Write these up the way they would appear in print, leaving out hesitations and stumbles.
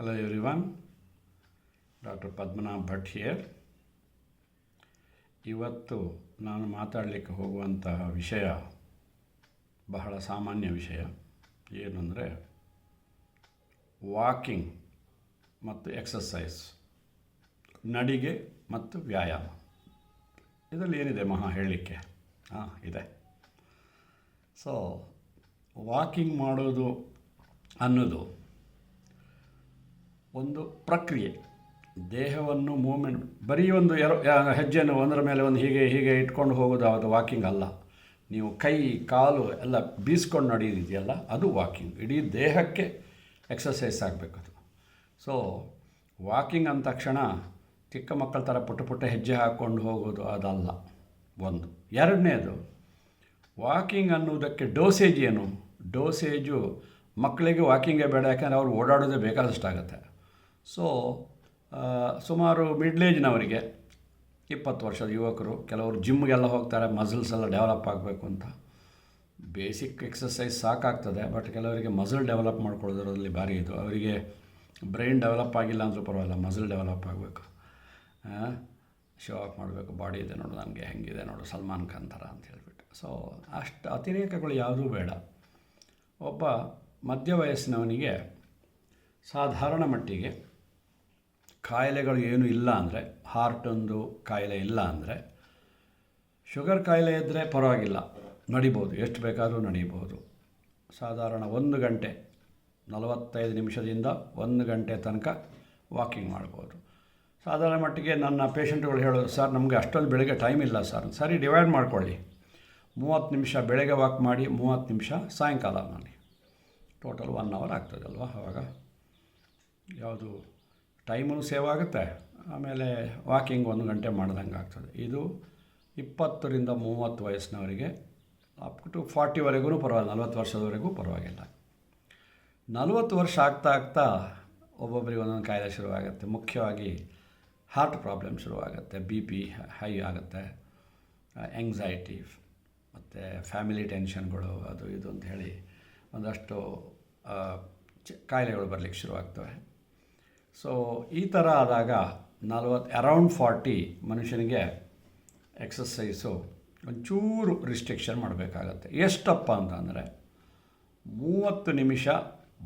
Hello everyone, Dr. Padmanabh Bhatt here. ಇವತ್ತು ನಾನು ಮಾತಾಡಲಿಕ್ಕೆ ಹೋಗುವಂತಹ ವಿಷಯ ಬಹಳ ಸಾಮಾನ್ಯ ವಿಷಯ. ಏನಂದರೆ ವಾಕಿಂಗ್ ಮತ್ತು ಎಕ್ಸಸೈಸ್, ನಡಿಗೆ ಮತ್ತು ವ್ಯಾಯಾಮ. ಇದರಲ್ಲಿ ಏನಿದೆ ಮಹಾ ಹೇಳಲಿಕ್ಕೆ? ಇದೆ. ಸೊ ವಾಕಿಂಗ್ ಮಾಡೋದು ಅನ್ನೋದು ಒಂದು ಪ್ರಕ್ರಿಯೆ. ದೇಹವನ್ನು ಮೂಮೆಂಟ್, ಬರೀ ಒಂದು ಹೆಜ್ಜೆಯನ್ನು ಒಂದರ ಮೇಲೆ ಒಂದು ಹೀಗೆ ಇಟ್ಕೊಂಡು ಹೋಗೋದು ಅದು ವಾಕಿಂಗ್ ಅಲ್ಲ. ನೀವು ಕೈ ಕಾಲು ಎಲ್ಲ ಬೀಸ್ಕೊಂಡು ನಡೆಯೋದಿದೆಯಲ್ಲ, ಅದು ವಾಕಿಂಗ್. ಇಡೀ ದೇಹಕ್ಕೆ ಎಕ್ಸಸೈಸ್ ಆಗಬೇಕು ಅದು. ಸೊ ವಾಕಿಂಗ್ ಅಂದ ತಕ್ಷಣ ಚಿಕ್ಕ ಮಕ್ಕಳ ಥರ ಪುಟ್ಟ ಹೆಜ್ಜೆ ಹಾಕ್ಕೊಂಡು ಹೋಗೋದು ಅದಲ್ಲ ಒಂದು. ಎರಡನೇದು, ವಾಕಿಂಗ್ ಅನ್ನೋದಕ್ಕೆ ಡೋಸೇಜ್ ಏನು? ಡೋಸೇಜು ಮಕ್ಕಳಿಗೆ ವಾಕಿಂಗೇ ಬೇಡ, ಯಾಕಂದರೆ ಅವ್ರು ಓಡಾಡೋದೇ ಬೇಕಾದಷ್ಟಾಗುತ್ತೆ. ಸೊ ಸುಮಾರು ಮಿಡ್ಲ್ ಏಜ್ನವರಿಗೆ, 20 ವರ್ಷದ ಯುವಕರು, ಕೆಲವರು ಜಿಮ್ಗೆಲ್ಲ ಹೋಗ್ತಾರೆ, ಮಸಲ್ಸ್ ಎಲ್ಲ ಡೆವಲಪ್ ಆಗಬೇಕು ಅಂತ. ಬೇಸಿಕ್ ಎಕ್ಸಸೈಸ್ ಸಾಕಾಗ್ತದೆ, ಬಟ್ ಕೆಲವರಿಗೆ ಮಸಲ್ ಡೆವಲಪ್ ಮಾಡ್ಕೊಳ್ಳೋದ್ರಲ್ಲಿ ಭಾರಿ ಇದು. ಅವರಿಗೆ ಬ್ರೈನ್ ಡೆವಲಪ್ ಆಗಿಲ್ಲ ಅಂದರೂ ಪರವಾಗಿಲ್ಲ, ಮಸಲ್ ಡೆವಲಪ್ ಆಗಬೇಕು. ಶೋ ಆಫ್ ಮಾಡಬೇಕು, ಬಾಡಿ ಇದೆ ನೋಡು ನನಗೆ, ಹೆಂಗಿದೆ ನೋಡು ಸಲ್ಮಾನ್ ಖಾನ್ ಥರ ಅಂತ ಹೇಳಿಬಿಟ್ಟು. ಸೊ ಅಷ್ಟು ಅತಿರೇಕಗಳು ಯಾವುದೂ ಬೇಡ. ಒಬ್ಬ ಮಧ್ಯ ವಯಸ್ಸಿನವನಿಗೆ ಸಾಧಾರಣ ಮಟ್ಟಿಗೆ ಕಾಯಿಲೆಗಳು ಏನೂ ಇಲ್ಲ ಅಂದರೆ, ಹಾರ್ಟೊಂದು ಕಾಯಿಲೆ ಇಲ್ಲ ಅಂದರೆ, ಶುಗರ್ ಕಾಯಿಲೆ ಇದ್ದರೆ ಪರವಾಗಿಲ್ಲ, ನಡಿಬೋದು, ಎಷ್ಟು ಬೇಕಾದರೂ ನಡೀಬೋದು. ಸಾಧಾರಣ 1 ಗಂಟೆ 45 ನಿಮಿಷದಿಂದ 1 ಗಂಟೆ ತನಕ ವಾಕಿಂಗ್ ಮಾಡ್ಬೋದು. ಸಾಧಾರಣ ಮಟ್ಟಿಗೆ ನನ್ನ ಪೇಷಂಟ್ಗಳು ಹೇಳೋದು, ಸರ್ ನಮಗೆ ಅಷ್ಟೊಂದು ಬೆಳಗ್ಗೆ ಟೈಮ್ ಇಲ್ಲ ಸರ್. ಸರಿ, ಡಿವೈಡ್ ಮಾಡ್ಕೊಳ್ಳಿ. 30 ನಿಮಿಷ ಬೆಳಗ್ಗೆ ವಾಕ್ ಮಾಡಿ, 30 ನಿಮಿಷ ಸಾಯಂಕಾಲ ಮಾಡಿ. ಟೋಟಲ್ 1 ಅವರ್ ಆಗ್ತದಲ್ವ. ಆವಾಗ ಯಾವುದು ಟೈಮೂ ಸೇವ್ ಆಗುತ್ತೆ, ಆಮೇಲೆ ವಾಕಿಂಗ್ 1 ಗಂಟೆ ಮಾಡ್ದಂಗೆ ಆಗ್ತದೆ. ಇದು 20 ರಿಂದ 30 ವಯಸ್ಸಿನವರಿಗೆ, ಅಪ್ ಟು 40ವರೆಗೂ ಪರವಾಗಿಲ್ಲ, 40 ವರ್ಷದವರೆಗೂ ಪರವಾಗಿಲ್ಲ. 40 ವರ್ಷ ಆಗ್ತಾ ಒಬ್ಬೊಬ್ಬರಿಗೆ ಒಂದೊಂದು ಕಾಯಿಲೆ ಶುರುವಾಗುತ್ತೆ. ಮುಖ್ಯವಾಗಿ ಹಾರ್ಟ್ ಪ್ರಾಬ್ಲಮ್ ಶುರುವಾಗುತ್ತೆ, BP ಹೈ ಆಗುತ್ತೆ, ಎಂಗ್ಸೈಟಿ ಮತ್ತು ಫ್ಯಾಮಿಲಿ ಟೆನ್ಷನ್ಗಳು, ಅದು ಇದು ಅಂತ ಹೇಳಿ ಒಂದಷ್ಟು ಕಾಯಿಲೆಗಳು ಬರಲಿಕ್ಕೆ ಶುರುವಾಗ್ತವೆ. ಸೊ ಈ ಥರ ಆದಾಗ ಅರೌಂಡ್ 40 ಮನುಷ್ಯನಿಗೆ ಎಕ್ಸಸೈಸು ಒಂಚೂರು ರಿಸ್ಟ್ರಿಕ್ಷನ್ ಮಾಡಬೇಕಾಗತ್ತೆ. ಎಷ್ಟಪ್ಪ ಅಂತಂದರೆ 30 ನಿಮಿಷ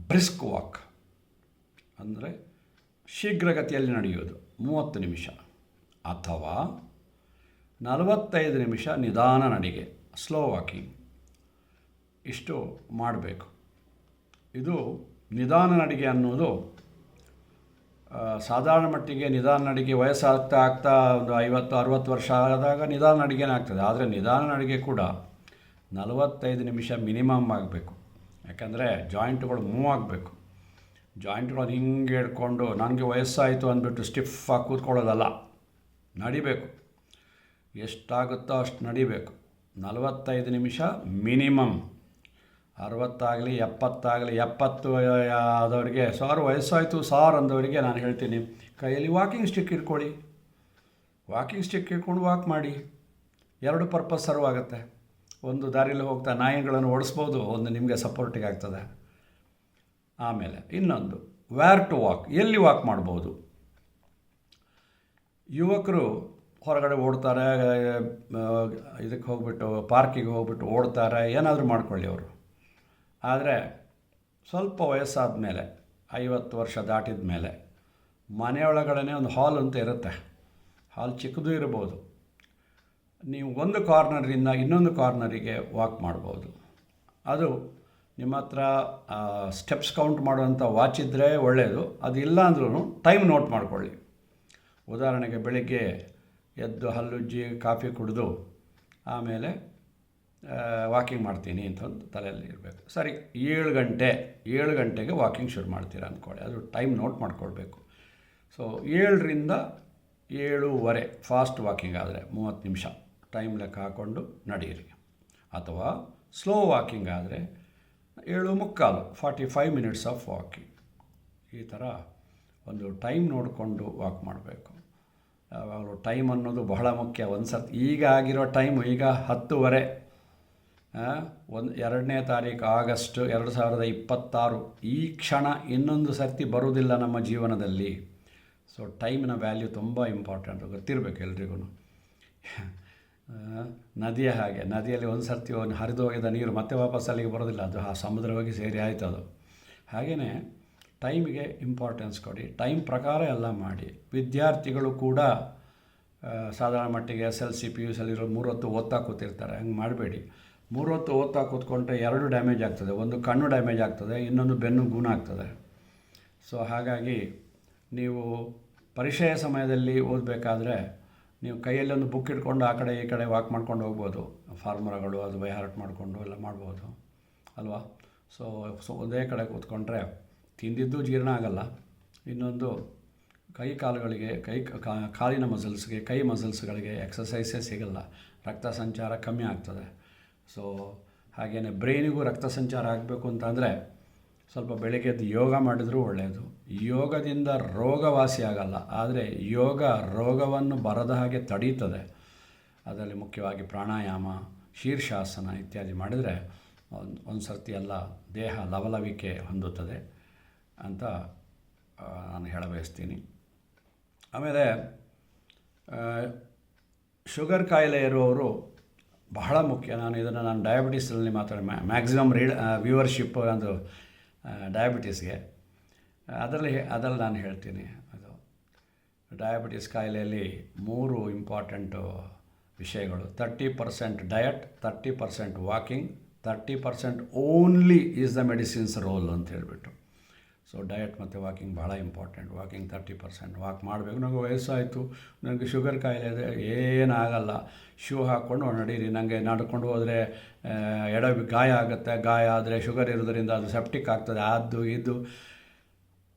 ಬ್ರಿಸ್ಕ್ ವಾಕ್, ಅಂದರೆ ಶೀಘ್ರಗತಿಯಲ್ಲಿ ನಡೆಯೋದು 30 ನಿಮಿಷ, ಅಥವಾ 45 ನಿಮಿಷ ನಿಧಾನ ನಡಿಗೆ, ಸ್ಲೋ ವಾಕಿಂಗ್, ಇಷ್ಟು ಮಾಡಬೇಕು. ಇದು ನಿಧಾನ ನಡಿಗೆ ಅನ್ನೋದು ಸಾಧಾರಣ ಮಟ್ಟಿಗೆ ನಿಧಾನ ನಡಿಗೆ ವಯಸ್ಸಾಗ್ತಾ ಒಂದು 50-60 ವರ್ಷ ಆದಾಗ ನಿಧಾನ ನಡಿಗೆನೇ ಆಗ್ತದೆ. ಆದರೆ ನಿಧಾನ ನಡಿಗೆ ಕೂಡ 45 ನಿಮಿಷ ಮಿನಿಮಮ್ ಆಗಬೇಕು. ಯಾಕಂದರೆ ಜಾಯಿಂಟ್ಗಳು ಮೂವ್ ಆಗಬೇಕು. ಜಾಯಿಂಟ್ಗಳು ಹಿಂಗೆ ಹಿಡ್ಕೊಂಡು ನನಗೆ ವಯಸ್ಸಾಯಿತು ಅಂದ್ಬಿಟ್ಟು ಸ್ಟಿಫಾಗಿ ಕೂತ್ಕೊಳ್ಳೋದಲ್ಲ, ನಡಿಬೇಕು. ಎಷ್ಟಾಗುತ್ತೋ ಅಷ್ಟು ನಡಿಬೇಕು. 45 ನಿಮಿಷ ಮಿನಿಮಮ್. 60 ಆಗಲಿ 70 ಆಗಲಿ, 70 ಆದವರಿಗೆ, ಸಾರು ವಯಸ್ಸಾಯಿತು ಸಾರು ಅಂದವರಿಗೆ ನಾನು ಹೇಳ್ತೀನಿ, ಕೈಯಲ್ಲಿ ವಾಕಿಂಗ್ ಸ್ಟಿಕ್ ಇಟ್ಕೊಳ್ಳಿ. ವಾಕಿಂಗ್ ಸ್ಟಿಕ್ ಇಟ್ಕೊಂಡು ವಾಕ್ ಮಾಡಿ. 2 ಪರ್ಪಸ್ ಸರ್ವ್ ಆಗುತ್ತೆ. ಒಂದು, ದಾರಿಯಲ್ಲಿ ಹೋಗ್ತಾ ನಾಯಿಗಳನ್ನು ಓಡಿಸ್ಬೋದು, ಒಂದು ನಿಮಗೆ ಸಪೋರ್ಟಿಗೆ ಆಗ್ತದೆ. ಆಮೇಲೆ ಇನ್ನೊಂದು, ವ್ಯಾರ್ ಟು ವಾಕ್, ಎಲ್ಲಿ ವಾಕ್ ಮಾಡ್ಬೋದು. ಯುವಕರು ಹೊರಗಡೆ ಓಡ್ತಾರೆ, ಇದಕ್ಕೆ ಹೋಗ್ಬಿಟ್ಟು ಪಾರ್ಕಿಗೆ ಹೋಗ್ಬಿಟ್ಟು ಓಡ್ತಾರೆ, ಏನಾದರೂ ಮಾಡ್ಕೊಳ್ಳಿ ಅವರು. ಆದರೆ ಸ್ವಲ್ಪ ವಯಸ್ಸಾದ ಮೇಲೆ, 50 ವರ್ಷ ದಾಟಿದ ಮೇಲೆ, ಮನೆಯೊಳಗಡೆ ಒಂದು ಹಾಲ್ ಅಂತ ಇರುತ್ತೆ. ಹಾಲ್ ಚಿಕ್ಕದು ಇರ್ಬೋದು. ನೀವು ಒಂದು ಕಾರ್ನರಿಂದ ಇನ್ನೊಂದು ಕಾರ್ನರಿಗೆ ವಾಕ್ ಮಾಡ್ಬೋದು. ಅದು ನಿಮ್ಮ ಹತ್ರ ಸ್ಟೆಪ್ಸ್ ಕೌಂಟ್ ಮಾಡುವಂಥ ವಾಚ್ ಇದ್ದರೆ ಒಳ್ಳೆಯದು. ಅದು ಇಲ್ಲ ಅಂದ್ರೂ ಟೈಮ್ ನೋಟ್ ಮಾಡ್ಕೊಳ್ಳಿ. ಉದಾಹರಣೆಗೆ ಬೆಳಗ್ಗೆ ಎದ್ದು ಹಲ್ಲುಜ್ಜಿ ಕಾಫಿ ಕುಡಿದು ಆಮೇಲೆ ವಾಕಿಂಗ್ ಮಾಡ್ತೀನಿ ಅಂತ ಒಂದು ತಲೆಯಲ್ಲಿ ಇರಬೇಕು. ಸರಿ, 7 ಗಂಟೆಗೆ ವಾಕಿಂಗ್ ಶುರು ಮಾಡ್ತೀರಾ ಅಂದ್ಕೊಳ್ಳಿ. ಅದು ಟೈಮ್ ನೋಟ್ ಮಾಡ್ಕೊಳ್ಬೇಕು. ಸೊ 7 ರಿಂದ 7:15 ಫಾಸ್ಟ್ ವಾಕಿಂಗ್ ಆದರೆ 30 ನಿಮಿಷ ಟೈಮ್ ಲೆಕ್ಕ ಹಾಕ್ಕೊಂಡು ನಡೆಯಿರಿ. ಅಥವಾ ಸ್ಲೋ ವಾಕಿಂಗ್ ಆದರೆ 7:45 45 ಮಿನಿಟ್ಸ್ ಆಫ್ ವಾಕಿಂಗ್. ಈ ಥರ ಒಂದು ಟೈಮ್ ನೋಡಿಕೊಂಡು ವಾಕ್ ಮಾಡಬೇಕು. ಯಾವಾಗಲೂ ಟೈಮ್ ಅನ್ನೋದು ಬಹಳ ಮುಖ್ಯ. ಒಂದು ಸರ್ತಿ ಈಗ ಆಗಿರೋ ಟೈಮು, ಈಗ 10:15 2ನೇ ತಾರೀಕು ಆಗಸ್ಟ್ 2026. ಈ ಕ್ಷಣ ಇನ್ನೊಂದು ಸರ್ತಿ ಬರುವುದಿಲ್ಲ ನಮ್ಮ ಜೀವನದಲ್ಲಿ. ಸೊ ಟೈಮಿನ ವ್ಯಾಲ್ಯೂ ತುಂಬ ಇಂಪಾರ್ಟೆಂಟು, ಗೊತ್ತಿರಬೇಕು ಎಲ್ರಿಗೂ. ನದಿಯ ಹಾಗೆ, ನದಿಯಲ್ಲಿ ಒಂದು ಸರ್ತಿ ಹರಿದು ಹೋಗಿದ ನೀರು ಮತ್ತೆ ವಾಪಸ್ ಅಲ್ಲಿಗೆ ಬರೋದಿಲ್ಲ, ಅದು ಆ ಸಮುದ್ರ ಹೋಗಿ ಸೇರಿ ಆಯಿತು ಅದು. ಹಾಗೆಯೇ ಟೈಮಿಗೆ ಇಂಪಾರ್ಟೆನ್ಸ್ ಕೊಡಿ, ಟೈಮ್ ಪ್ರಕಾರ ಎಲ್ಲ ಮಾಡಿ. ವಿದ್ಯಾರ್ಥಿಗಳು ಕೂಡ ಸಾಧಾರಣ ಮಟ್ಟಿಗೆ SLC PUC ಅಲ್ಲಿರೋ 3 ಹೊತ್ತು ಓದ್ತಾ ಕೂತಿರ್ತಾರೆ. ಹಂಗೆ ಮಾಡಬೇಡಿ. 3 ಹೊತ್ತು ಓದ್ತಾ ಕೂತ್ಕೊಂಡ್ರೆ 2 ಡ್ಯಾಮೇಜ್ ಆಗ್ತದೆ. ಒಂದು ಕಣ್ಣು ಡ್ಯಾಮೇಜ್ ಆಗ್ತದೆ, ಇನ್ನೊಂದು ಬೆನ್ನು ಗೂಣ ಆಗ್ತದೆ. ಸೊ ಹಾಗಾಗಿ ನೀವು ಪರೀಕ್ಷೆಯ ಸಮಯದಲ್ಲಿ ಓದಬೇಕಾದ್ರೆ ನೀವು ಕೈಯಲ್ಲಿ ಒಂದು ಬುಕ್ ಇಟ್ಕೊಂಡು ಆ ಕಡೆ ಈ ಕಡೆ ವಾಕ್ ಮಾಡ್ಕೊಂಡು ಹೋಗ್ಬೋದು. ಫಾರ್ಮುಲಾಗಳು ಅದು ಬೈ ಹಾರ್ಟ್ ಮಾಡಿಕೊಂಡು ಎಲ್ಲ ಮಾಡ್ಬೋದು ಅಲ್ವಾ. ಸೊ ಒಂದೇ ಕಡೆ ಕೂತ್ಕೊಂಡ್ರೆ ತಿಂದಿದ್ದು ಜೀರ್ಣ ಆಗಲ್ಲ. ಇನ್ನೊಂದು ಕೈ ಕಾಲುಗಳಿಗೆ, ಕಾಲಿನ ಮಸಲ್ಸ್ಗೆ, ಕೈ ಮಸಲ್ಸ್ಗಳಿಗೆ ಎಕ್ಸಸೈಸೇ ಸಿಗಲ್ಲ, ರಕ್ತ ಸಂಚಾರ ಕಮ್ಮಿ ಆಗ್ತದೆ. ಸೊ ಹಾಗೆಯೇ ಬ್ರೈನಿಗೂ ರಕ್ತ ಸಂಚಾರ ಆಗಬೇಕು ಅಂತಂದರೆ ಸ್ವಲ್ಪ ಬೆಳಗ್ಗೆದ್ದು ಯೋಗ ಮಾಡಿದರೂ ಒಳ್ಳೆಯದು. ಯೋಗದಿಂದ ರೋಗವಾಸಿ ಆಗಲ್ಲ, ಆದರೆ ಯೋಗ ರೋಗವನ್ನು ಬರದ ಹಾಗೆ ತಡೀತದೆ. ಅದರಲ್ಲಿ ಮುಖ್ಯವಾಗಿ ಪ್ರಾಣಾಯಾಮ, ಶೀರ್ಷಾಸನ ಇತ್ಯಾದಿ ಮಾಡಿದರೆ ಒಂದು ಸರ್ತಿ ಎಲ್ಲ ದೇಹ ಲವಲವಿಕೆ ಹೊಂದುತ್ತದೆ ಅಂತ ನಾನು ಹೇಳಬಯಸ್ತೀನಿ. ಆಮೇಲೆ ಶುಗರ್ ಕಾಯಿಲೆ ಇರುವವರು ಬಹಳ ಮುಖ್ಯ. ನಾನು ಡಯಾಬಿಟೀಸಲ್ಲಿ ಮ್ಯಾಕ್ಸಿಮಮ್ ವ್ಯೂವರ್ಶಿಪ್ ಒಂದು ಡಯಾಬಿಟೀಸ್ಗೆ ಅದರಲ್ಲಿ ನಾನು ಹೇಳ್ತೀನಿ. ಅದು ಡಯಾಬಿಟೀಸ್ ಕಾಯಿಲೆಯಲ್ಲಿ 3 ಇಂಪಾರ್ಟೆಂಟು ವಿಷಯಗಳು: 30% diet, 30% walking, 30% only is the medicines role ಅಂತ ಹೇಳಿಬಿಟ್ಟು. ಸೊ ಡಯಟ್ ಮತ್ತು ವಾಕಿಂಗ್ ಭಾಳ ಇಂಪಾರ್ಟೆಂಟ್. ವಾಕಿಂಗ್ 30% ವಾಕ್ ಮಾಡಬೇಕು. ನನಗೆ ವಯಸ್ಸಾಯಿತು, ನನಗೆ ಶುಗರ್ ಕಾಯಿಲೆ ಇದೆ, ಏನಾಗಲ್ಲ, ಶೂ ಹಾಕ್ಕೊಂಡು ನಡೀರಿ. ನನಗೆ ನಡ್ಕೊಂಡು ಹೋದರೆ ಗಾಯ ಆಗುತ್ತೆ, ಗಾಯ ಆದರೆ ಶುಗರ್ ಇರೋದರಿಂದ ಅದು ಸೆಪ್ಟಿಕ್ ಆಗ್ತದೆ, ಅದು ಇದು.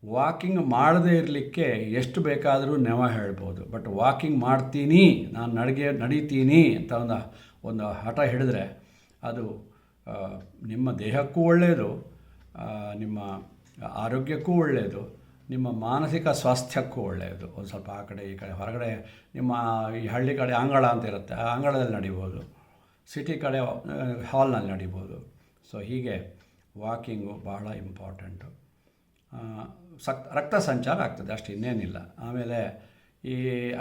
ವಾಕಿಂಗ್ ಮಾಡದೇ ಇರಲಿಕ್ಕೆ ಎಷ್ಟು ಬೇಕಾದರೂ ನೆವ ಹೇಳ್ಬೋದು. ಬಟ್ ವಾಕಿಂಗ್ ಮಾಡ್ತೀನಿ, ನಾನು ನಡೀತೀನಿ ಅಂತ ಒಂದು ಹಠ ಹಿಡಿದ್ರೆ ಅದು ನಿಮ್ಮ ದೇಹಕ್ಕೂ ಒಳ್ಳೆಯದು, ನಿಮ್ಮ ಆರೋಗ್ಯಕ್ಕೂ ಒಳ್ಳೆಯದು, ನಿಮ್ಮ ಮಾನಸಿಕ ಸ್ವಾಸ್ಥ್ಯಕ್ಕೂ ಒಳ್ಳೆಯದು. ಒಂದು ಸ್ವಲ್ಪ ಆ ಕಡೆ ಈ ಕಡೆ ಹೊರಗಡೆ ನಿಮ್ಮ ಈ ಹಳ್ಳಿ ಕಡೆ ಅಂಗಳ ಅಂತ ಇರುತ್ತೆ, ಆ ಅಂಗಳದಲ್ಲಿ ನಡಿಬೋದು, ಸಿಟಿ ಕಡೆ ಹಾಲ್ನಲ್ಲಿ ನಡಿಬೋದು. ಸೊ ಹೀಗೆ ವಾಕಿಂಗು ಬಹಳ ಇಂಪಾರ್ಟೆಂಟು. ರಕ್ತ ಸಂಚಾರ ಆಗ್ತದೆ, ಅಷ್ಟು ಇನ್ನೇನಿಲ್ಲ. ಆಮೇಲೆ ಈ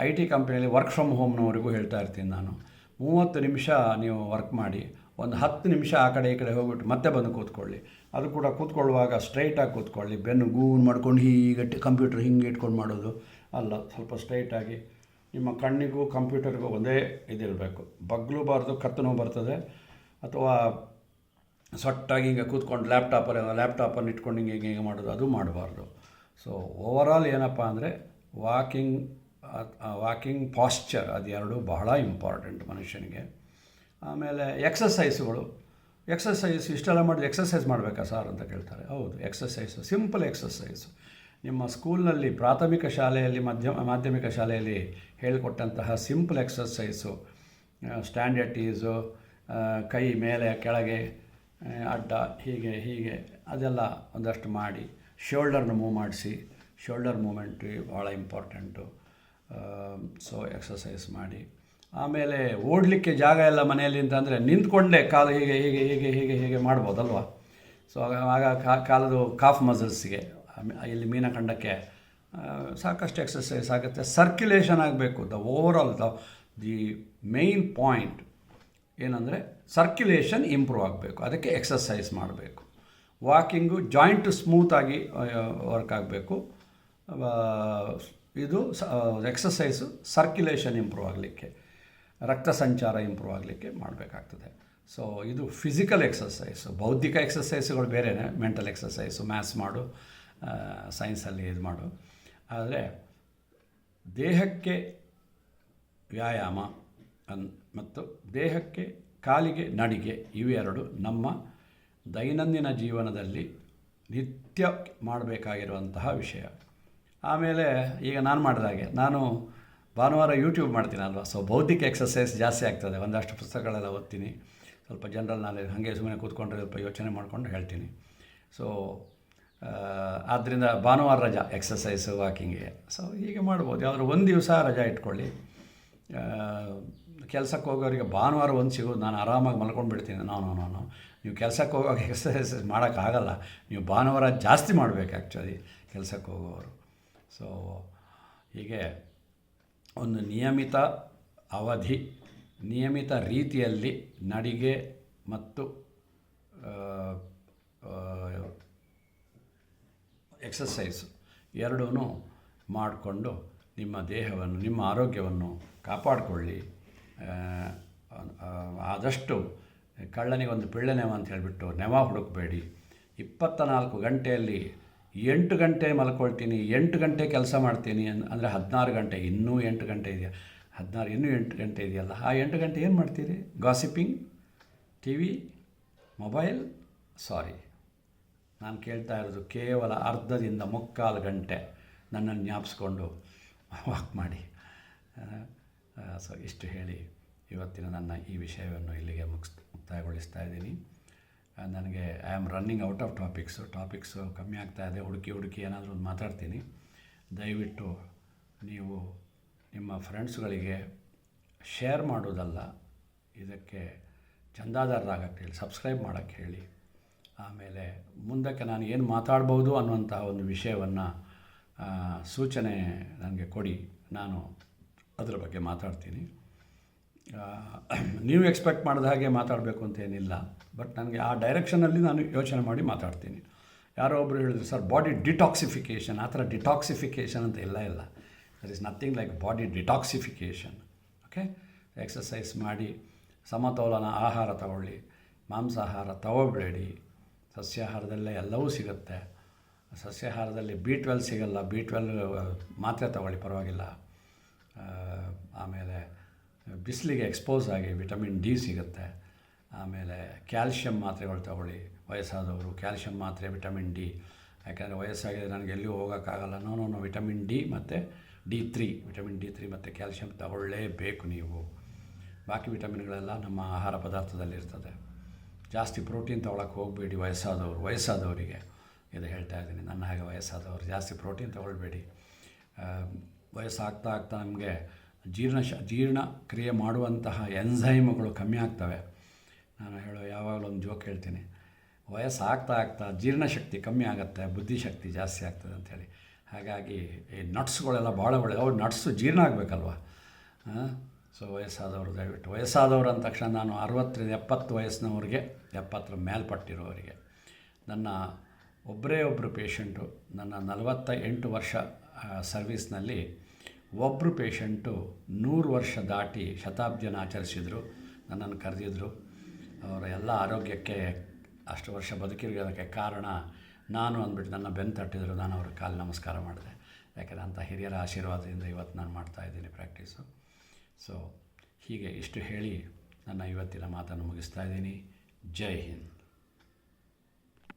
IT ಕಂಪ್ನಿಯಲ್ಲಿ ವರ್ಕ್ ಫ್ರಮ್ ಹೋಮ್ನವರೆಗೂ ಹೇಳ್ತಾ ಇರ್ತೀನಿ ನಾನು. 30 ನಿಮಿಷ ನೀವು ವರ್ಕ್ ಮಾಡಿ, ಒಂದು 10 ನಿಮಿಷ ಆ ಕಡೆ ಈ ಕಡೆ ಹೋಗ್ಬಿಟ್ಟು ಮತ್ತೆ ಬಂದು ಕೂತ್ಕೊಳ್ಳಿ. ಅದು ಕೂಡ ಕೂತ್ಕೊಳ್ಳುವಾಗ ಸ್ಟ್ರೈಟಾಗಿ ಕೂತ್ಕೊಳ್ಳಿ. ಬೆನ್ನು ಗೂನ್ ಮಾಡ್ಕೊಂಡು ಹೀಗೆ ಕಂಪ್ಯೂಟರ್ ಹಿಂಗೆ ಇಟ್ಕೊಂಡು ಮಾಡೋದು ಅಲ್ಲ, ಸ್ವಲ್ಪ ಸ್ಟ್ರೈಟಾಗಿ. ನಿಮ್ಮ ಕಣ್ಣಿಗೂ ಕಂಪ್ಯೂಟರ್ಗೂ ಒಂದೇ ಇದಿರಬೇಕು, ಬಗ್ಲೂಬಾರ್ದು, ಕತ್ತನೂ ಬರ್ತದೆ. ಅಥವಾ ಸೊಟ್ಟಾಗಿ ಹಿಂಗೆ ಕೂತ್ಕೊಂಡು ಲ್ಯಾಪ್ಟಾಪನ್ನು ಇಟ್ಕೊಂಡು ಹಿಂಗೆ ಮಾಡೋದು, ಅದು ಮಾಡಬಾರ್ದು. ಸೊ ಓವರಾಲ್ ಏನಪ್ಪ ಅಂದರೆ ವಾಕಿಂಗ್ ಪಾಶ್ಚರ್ ಅದು 2 ಬಹಳ ಇಂಪಾರ್ಟೆಂಟ್ ಮನುಷ್ಯನಿಗೆ. ಆಮೇಲೆ ಎಕ್ಸಸೈಸ್ಗಳು. ಇಷ್ಟೆಲ್ಲ ಮಾಡಿದ್ರೆ ಎಕ್ಸಸೈಸ್ ಮಾಡಬೇಕಾ ಸರ್ ಅಂತ ಕೇಳ್ತಾರೆ. ಹೌದು, ಎಕ್ಸಸೈಸು, ಸಿಂಪಲ್ ಎಕ್ಸಸೈಸು. ನಿಮ್ಮ ಸ್ಕೂಲ್ನಲ್ಲಿ ಪ್ರಾಥಮಿಕ ಶಾಲೆಯಲ್ಲಿ, ಮಾಧ್ಯಮಿಕ ಶಾಲೆಯಲ್ಲಿ ಹೇಳಿಕೊಟ್ಟಂತಹ ಸಿಂಪಲ್ ಎಕ್ಸಸೈಸು, ಸ್ಟ್ಯಾಂಡ್ ಎಟ್ ಈಸು, ಕೈ ಮೇಲೆ ಕೆಳಗೆ ಅಡ್ಡ, ಹೀಗೆ ಅದೆಲ್ಲ ಒಂದಷ್ಟು ಮಾಡಿ. ಶೋಲ್ಡರ್ನ ಮೂವ್ ಮಾಡಿಸಿ, ಶೋಲ್ಡರ್ ಮೂಮೆಂಟ್ ಭಾಳ ಇಂಪಾರ್ಟೆಂಟು. ಸೊ ಎಕ್ಸಸೈಸ್ ಮಾಡಿ. ಆಮೇಲೆ ಓಡಲಿಕ್ಕೆ ಜಾಗ ಎಲ್ಲ ಮನೆಯಲ್ಲಿ ಅಂತಂದರೆ ನಿಂತ್ಕೊಂಡೇ ಕಾಲು ಹೀಗೆ ಮಾಡ್ಬೋದಲ್ವ. ಸೊ ಆಗ ಕಾಲದು ಕಾಫ್ ಮಸಲ್ಸ್ಗೆ, ಇಲ್ಲಿ ಮೀನಖಂಡಕ್ಕೆ ಸಾಕಷ್ಟು ಎಕ್ಸಸೈಸ್ ಆಗುತ್ತೆ. ಸರ್ಕ್ಯುಲೇಷನ್ ಆಗಬೇಕು. ದಿ ಮೇನ್ ಪಾಯಿಂಟ್ ಏನಂದರೆ ಸರ್ಕ್ಯುಲೇಷನ್ ಇಂಪ್ರೂವ್ ಆಗಬೇಕು, ಅದಕ್ಕೆ ಎಕ್ಸಸೈಸ್ ಮಾಡಬೇಕು. ವಾಕಿಂಗು ಜಾಯಿಂಟ್ ಸ್ಮೂತಾಗಿ ವರ್ಕ್ ಆಗಬೇಕು. ಇದು ಎಕ್ಸಸೈಸು ಸರ್ಕ್ಯುಲೇಷನ್ ಇಂಪ್ರೂವ್ ಆಗಲಿಕ್ಕೆ, ರಕ್ತ ಸಂಚಾರ ಇಂಪ್ರೂವ್ ಆಗಲಿಕ್ಕೆ ಮಾಡಬೇಕಾಗ್ತದೆ. ಸೊ ಇದು ಫಿಸಿಕಲ್ ಎಕ್ಸಸೈಸು. ಬೌದ್ಧಿಕ ಎಕ್ಸಸೈಸ್ಗಳು ಬೇರೆಯೇ, ಮೆಂಟಲ್ ಎಕ್ಸಸೈಸು, ಮ್ಯಾಥ್ಸ್ ಮಾಡು, ಸೈನ್ಸಲ್ಲಿ ಇದು ಮಾಡು. ಆದರೆ ದೇಹಕ್ಕೆ ವ್ಯಾಯಾಮ ಮತ್ತು ದೇಹಕ್ಕೆ ಕಾಲಿಗೆ ನಡಿಗೆ, ಇವೆರಡು ನಮ್ಮ ದೈನಂದಿನ ಜೀವನದಲ್ಲಿ ನಿತ್ಯ ಮಾಡಬೇಕಾಗಿರುವಂತಹ ವಿಷಯ. ಆಮೇಲೆ ಈಗ ನಾನು ಮಾಡಿದಾಗೆ, ನಾನು ಭಾನುವಾರ ಯೂಟ್ಯೂಬ್ ಮಾಡ್ತೀನಲ್ವ, ಸೊ ಬೌದ್ಧಿಕ ಎಕ್ಸಸೈಸ್ ಜಾಸ್ತಿ ಆಗ್ತದೆ. ಒಂದಷ್ಟು ಪುಸ್ತಕಗಳೆಲ್ಲ ಓದ್ತೀನಿ, ಸ್ವಲ್ಪ ಜನರಲ್ ನಾಲೆಜ್, ಹಾಗೆ ಸುಮ್ಮನೆ ಕೂತ್ಕೊಂಡ್ರೆ ಸ್ವಲ್ಪ ಯೋಚನೆ ಮಾಡಿಕೊಂಡು ಹೇಳ್ತೀನಿ. ಸೊ ಆದ್ದರಿಂದ ಭಾನುವಾರ ರಜಾ ಎಕ್ಸಸೈಸು, ವಾಕಿಂಗಿಗೆ. ಸೊ ಹೀಗೆ ಮಾಡ್ಬೋದು. ಯಾವುದಾದ್ರು ಒಂದು ದಿವಸ ರಜಾ ಇಟ್ಕೊಳ್ಳಿ. ಕೆಲಸಕ್ಕೆ ಹೋಗೋರಿಗೆ ಭಾನುವಾರ ಒಂದು ಸಿಗೋದು, ನಾನು ಆರಾಮಾಗಿ ಮಲ್ಕೊಂಡು ಬಿಡ್ತೀನಿ. ನಾನು ನೀವು ಕೆಲಸಕ್ಕೆ ಹೋಗೋವಾಗ ಎಕ್ಸಸೈಸ್ ಮಾಡೋಕ್ಕಾಗಲ್ಲ, ನೀವು ಭಾನುವಾರ ಜಾಸ್ತಿ ಮಾಡಬೇಕು ಆ್ಯಕ್ಚುಲಿ ಕೆಲಸಕ್ಕೆ ಹೋಗೋರು. ಸೊ ಹೀಗೆ ಒಂದು ನಿಯಮಿತ ಅವಧಿ, ನಿಯಮಿತ ರೀತಿಯಲ್ಲಿ ನಡಿಗೆ ಮತ್ತು ಎಕ್ಸಸೈಸು ಎರಡೂ ಮಾಡಿಕೊಂಡು ನಿಮ್ಮ ದೇಹವನ್ನು, ನಿಮ್ಮ ಆರೋಗ್ಯವನ್ನು ಕಾಪಾಡಿಕೊಳ್ಳಿ. ಆದಷ್ಟು ಕಳ್ಳನಿಗೆ ಒಂದು ಪಿಳ್ಳೆನೆವ ಅಂತ ಹೇಳಿಬಿಟ್ಟು ನೆವ ಹುಡುಕಬೇಡಿ. 24 ಗಂಟೆಯಲ್ಲಿ 8 ಗಂಟೆ ಮಲ್ಕೊಳ್ತೀನಿ, 8 ಗಂಟೆ ಕೆಲಸ ಮಾಡ್ತೀನಿ ಅಂದರೆ 16 ಗಂಟೆ, ಇನ್ನೂ 8 ಗಂಟೆ ಇದೆಯಾ, 16 ಇನ್ನೂ 8 ಗಂಟೆ ಇದೆಯಲ್ಲ, ಆ 8 ಗಂಟೆ ಏನು ಮಾಡ್ತೀರಿ? Gossiping, T V, mobile. Sorry, ನಾನು ಕೇಳ್ತಾ ಇರೋದು ಕೇವಲ ಅರ್ಧದಿಂದ 3/4 ಗಂಟೆ ನನ್ನನ್ನು ಜ್ಞಾಪಿಸ್ಕೊಂಡು ವಾಕ್ ಮಾಡಿ. ಸೊ ಇಷ್ಟು ಹೇಳಿ ಇವತ್ತಿನ ನನ್ನ ಈ ವಿಷಯವನ್ನು ಇಲ್ಲಿಗೆ ಮುಕ್ತಾಯಗೊಳಿಸ್ತಾ ಇದ್ದೀನಿ. ನನಗೆ I am running out of topics ಕಮ್ಮಿ ಆಗ್ತಾಯಿದೆ. ಹುಡುಕಿ ಏನಾದರೂ ಒಂದು ಮಾತಾಡ್ತೀನಿ. ದಯವಿಟ್ಟು ನೀವು ನಿಮ್ಮ ಫ್ರೆಂಡ್ಸ್ಗಳಿಗೆ ಶೇರ್ ಮಾಡೋದಲ್ಲ, ಇದಕ್ಕೆ ಚಂದಾದಾರರಾಗಕ್ಕೆ ಹೇಳಿ, ಸಬ್ಸ್ಕ್ರೈಬ್ ಮಾಡೋಕ್ಕೆ ಹೇಳಿ. ಆಮೇಲೆ ಮುಂದಕ್ಕೆ ನಾನು ಏನು ಮಾತಾಡ್ಬೋದು ಅನ್ನುವಂತಹ ಒಂದು ವಿಷಯವನ್ನು ಸೂಚನೆ ನನಗೆ ಕೊಡಿ, ನಾನು ಅದರ ಬಗ್ಗೆ ಮಾತಾಡ್ತೀನಿ. ನೀವು ಎಕ್ಸ್ಪೆಕ್ಟ್ ಮಾಡಿದ ಹಾಗೆ ಮಾತಾಡಬೇಕು ಅಂತೇನಿಲ್ಲ, ಬಟ್ ನನಗೆ ಆ ಡೈರೆಕ್ಷನಲ್ಲಿ ನಾನು ಯೋಚನೆ ಮಾಡಿ ಮಾತಾಡ್ತೀನಿ. ಯಾರೋ ಒಬ್ಬರು ಹೇಳಿದ್ರು, ಸರ್ ಬಾಡಿ ಡಿಟಾಕ್ಸಿಫಿಕೇಷನ್, ಆ ಥರ ಡಿಟಾಕ್ಸಿಫಿಕೇಷನ್ ಅಂತ ಇಲ್ಲ. There is nothing like body detoxification. Okay, exercise ಮಾಡಿ, ಸಮತೋಲನ ಆಹಾರ ತಗೊಳ್ಳಿ, ಮಾಂಸಾಹಾರ ತಗೋಬೇಡಿ. ಸಸ್ಯಾಹಾರದಲ್ಲೇ ಎಲ್ಲವೂ ಸಿಗುತ್ತೆ. ಸಸ್ಯಾಹಾರದಲ್ಲಿ B12 ಸಿಗಲ್ಲ, B12 ಮಾತ್ರೆ ತಗೊಳ್ಳಿ, ಪರವಾಗಿಲ್ಲ. ಆಮೇಲೆ ಬಿಸಿಲಿಗೆ ಎಕ್ಸ್ಪೋಸ್ ಆಗಿ ವಿಟಮಿನ್ D ಸಿಗುತ್ತೆ. ಆಮೇಲೆ ಕ್ಯಾಲ್ಶಿಯಂ ಮಾತ್ರೆಗಳು ತಗೊಳ್ಳಿ, ವಯಸ್ಸಾದವರು ಕ್ಯಾಲ್ಶಿಯಂ ಮಾತ್ರೆ, ವಿಟಮಿನ್ D. ಯಾಕೆಂದರೆ ವಯಸ್ಸಾಗಿದೆ, ನನಗೆ ಎಲ್ಲಿಯೂ ಹೋಗೋಕ್ಕಾಗಲ್ಲ. ನೋ ವಿಟಮಿನ್ D ಮತ್ತು ವಿಟಮಿನ್ D3 ಮತ್ತು ಕ್ಯಾಲ್ಶಿಯಂ ತಗೊಳ್ಳೇಬೇಕು ನೀವು. ಬಾಕಿ ವಿಟಮಿನ್ಗಳೆಲ್ಲ ನಮ್ಮ ಆಹಾರ ಪದಾರ್ಥದಲ್ಲಿರ್ತದೆ. ಜಾಸ್ತಿ ಪ್ರೋಟೀನ್ ತೊಗೊಳಕ್ಕೆ ಹೋಗಬೇಡಿ. ವಯಸ್ಸಾದವರಿಗೆ ಇದು ಹೇಳ್ತಾ ಇದ್ದೀನಿ, ನನ್ನ ಹಾಗೆ ವಯಸ್ಸಾದವರು ಜಾಸ್ತಿ ಪ್ರೋಟೀನ್ ತೊಗೊಳ್ಬೇಡಿ. ವಯಸ್ಸಾಗ್ತಾ ನಮಗೆ ಜೀರ್ಣಕ್ರಿಯೆ ಮಾಡುವಂತಹ ಎನ್ಝೈಮ್ಗಳು ಕಮ್ಮಿ ಆಗ್ತವೆ. ನಾನು ಯಾವಾಗಲೂ ಒಂದು ಜೋಕ್ ಹೇಳ್ತೀನಿ, ವಯಸ್ಸಾಗ್ತಾ ಜೀರ್ಣಶಕ್ತಿ ಕಮ್ಮಿ ಆಗುತ್ತೆ, ಬುದ್ಧಿಶಕ್ತಿ ಜಾಸ್ತಿ ಆಗ್ತದೆ ಅಂಥೇಳಿ. ಹಾಗಾಗಿ ಈ ನಟ್ಸ್ಗಳೆಲ್ಲ ಭಾಳ ಒಳ್ಳೆಯದು. ಅವ್ರು ನಟ್ಸು ಜೀರ್ಣ ಆಗಬೇಕಲ್ವ. ಸೊ ದಯವಿಟ್ಟು ವಯಸ್ಸಾದವರು ಅಂದ ತಕ್ಷಣ ನಾನು 60-70 ವಯಸ್ಸಿನವ್ರಿಗೆ, 70 ಮೇಲ್ಪಟ್ಟಿರೋರಿಗೆ. ನನ್ನ ಒಬ್ಬರು ಪೇಷಂಟು, ನನ್ನ 48 ವರ್ಷ ಸರ್ವೀಸ್ನಲ್ಲಿ ಒಬ್ಬರು ಪೇಷಂಟು 100 ವರ್ಷ ದಾಟಿ ಶತಾಬ್ದಿಯನ್ನು ಆಚರಿಸಿದರು, ನನ್ನನ್ನು ಕರೆದಿದ್ದರು. ಅವರ ಎಲ್ಲ ಆರೋಗ್ಯಕ್ಕೆ, ಅಷ್ಟು ವರ್ಷ ಬದುಕಿರೋದಕ್ಕೆ ಕಾರಣ ನಾನು ಅಂದ್ಬಿಟ್ಟು ನನ್ನ ಬೆನ್ನು ತಟ್ಟಿದ್ರು. ನಾನು ಅವ್ರ ಕಾಲು ನಮಸ್ಕಾರ ಮಾಡಿದೆ. ಯಾಕೆಂದರೆ ಅಂಥ ಹಿರಿಯರ ಆಶೀರ್ವಾದದಿಂದ ಇವತ್ತು ನಾನು ಮಾಡ್ತಾಯಿದ್ದೀನಿ ಪ್ರಾಕ್ಟೀಸು. ಸೊ ಹೀಗೆ ಇಷ್ಟು ಹೇಳಿ ನನ್ನ ಇವತ್ತಿನ ಮಾತನ್ನು ಮುಗಿಸ್ತಾ ಇದ್ದೀನಿ. ಜೈ ಹಿಂದ್.